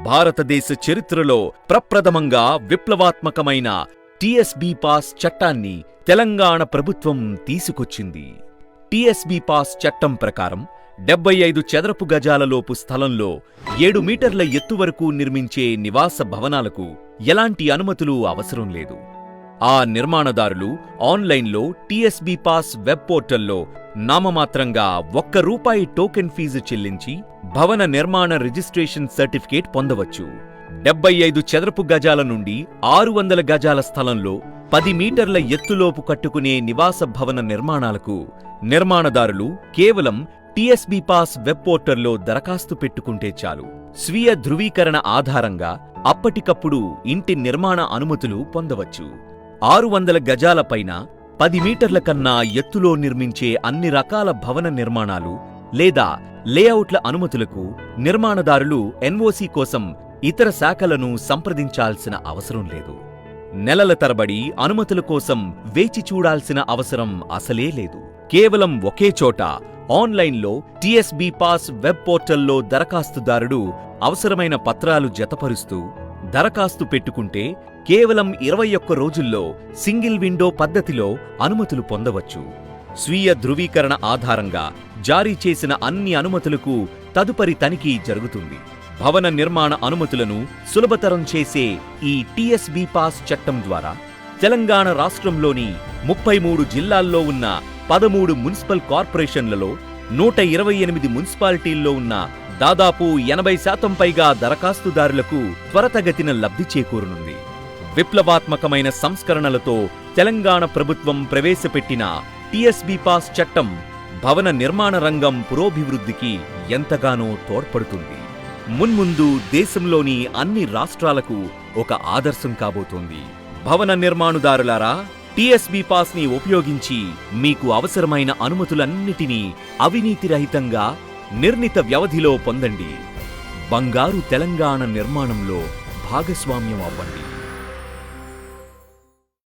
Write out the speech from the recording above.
భారతదేశ చరిత్రలో ప్రప్రథమంగా విప్లవాత్మకమైన టీఎస్బీ పాస్ చట్టాన్ని తెలంగాణ ప్రభుత్వం తీసుకొచ్చింది. టీఎస్బీ పాస్ చట్టం ప్రకారం 75 చదరపు గజాలలోపు స్థలంలో 7 మీటర్ల ఎత్తు వరకు నిర్మించే నివాస భవనాలకు ఎలాంటి అనుమతులు అవసరం లేదు. ఆ నిర్మాణదారులు ఆన్లైన్లో టీఎస్బీ పాస్ వెబ్ పోర్టల్లో నామమాత్రంగా ₹1 టోకెన్ ఫీజు చెల్లించి భవన నిర్మాణ రిజిస్ట్రేషన్ సర్టిఫికేట్ పొందవచ్చు. 75 చదరపు గజాల నుండి 600 గజాల స్థలంలో 10 మీటర్ల ఎత్తులోపు కట్టుకునే నివాస భవన నిర్మాణాలకు నిర్మాణదారులు కేవలం టీఎస్బీ పాస్ వెబ్ పోర్టల్లో దరఖాస్తు పెట్టుకుంటే చాలు. స్వీయ ధృవీకరణ ఆధారంగా అప్పటికప్పుడు ఇంటి నిర్మాణ అనుమతులు పొందవచ్చు. 600 గజాల పైన 10 మీటర్ల కన్నా ఎత్తులో నిర్మించే అన్ని రకాల భవన నిర్మాణాలు లేదా లేఅవుట్ల అనుమతులకు నిర్మాణదారులు ఎన్ఓసీ కోసం ఇతర శాఖలను సంప్రదించాల్సిన అవసరం లేదు. నెలల తరబడి అనుమతుల కోసం వేచి చూడాల్సిన అవసరం అసలే లేదు. కేవలం ఒకే చోట ఆన్లైన్లో టీఎస్బీ పాస్ వెబ్ పోర్టల్లో దరఖాస్తుదారుడు అవసరమైన పత్రాలు జతపరుస్తూ దరఖాస్తు పెట్టుకుంటే కేవలం 21 రోజుల్లో సింగిల్ విండో పద్ధతిలో అనుమతులు పొందవచ్చు. స్వీయ ధృవీకరణ ఆధారంగా జారీ చేసిన అన్ని అనుమతులకు తదుపరి తనిఖీ జరుగుతుంది. భవన నిర్మాణ అనుమతులను సులభతరం చేసే ఈ టీఎస్బీ పాస్ చట్టం ద్వారా తెలంగాణ రాష్ట్రంలోని 33 జిల్లాల్లో ఉన్న 13 మున్సిపల్ కార్పొరేషన్లలో 128 మున్సిపాలిటీల్లో ఉన్న దాదాపు 80% పైగా దరఖాస్తుదారులకు త్వరతగతిన లబ్ధి చేకూరనుంది. విప్లవాత్మకమైన సంస్కరణలతో తెలంగాణ ప్రభుత్వం ప్రవేశపెట్టిన టీఎస్బీ పాస్ చట్టం భవన నిర్మాణ రంగం పురోభివృద్ధికి ఎంతగానో తోడ్పడుతుంది. మున్ముందు దేశంలోని అన్ని రాష్ట్రాలకు ఒక ఆదర్శం కాబోతోంది. భవన నిర్మాణదారులారా, టీఎస్బీ పాస్ ని ఉపయోగించి మీకు అవసరమైన అనుమతులన్నిటినీ అవినీతిరహితంగా నిర్ణీత వ్యవధిలో పొందండి. బంగారు తెలంగాణ నిర్మాణంలో భాగస్వామ్యం అవ్వండి.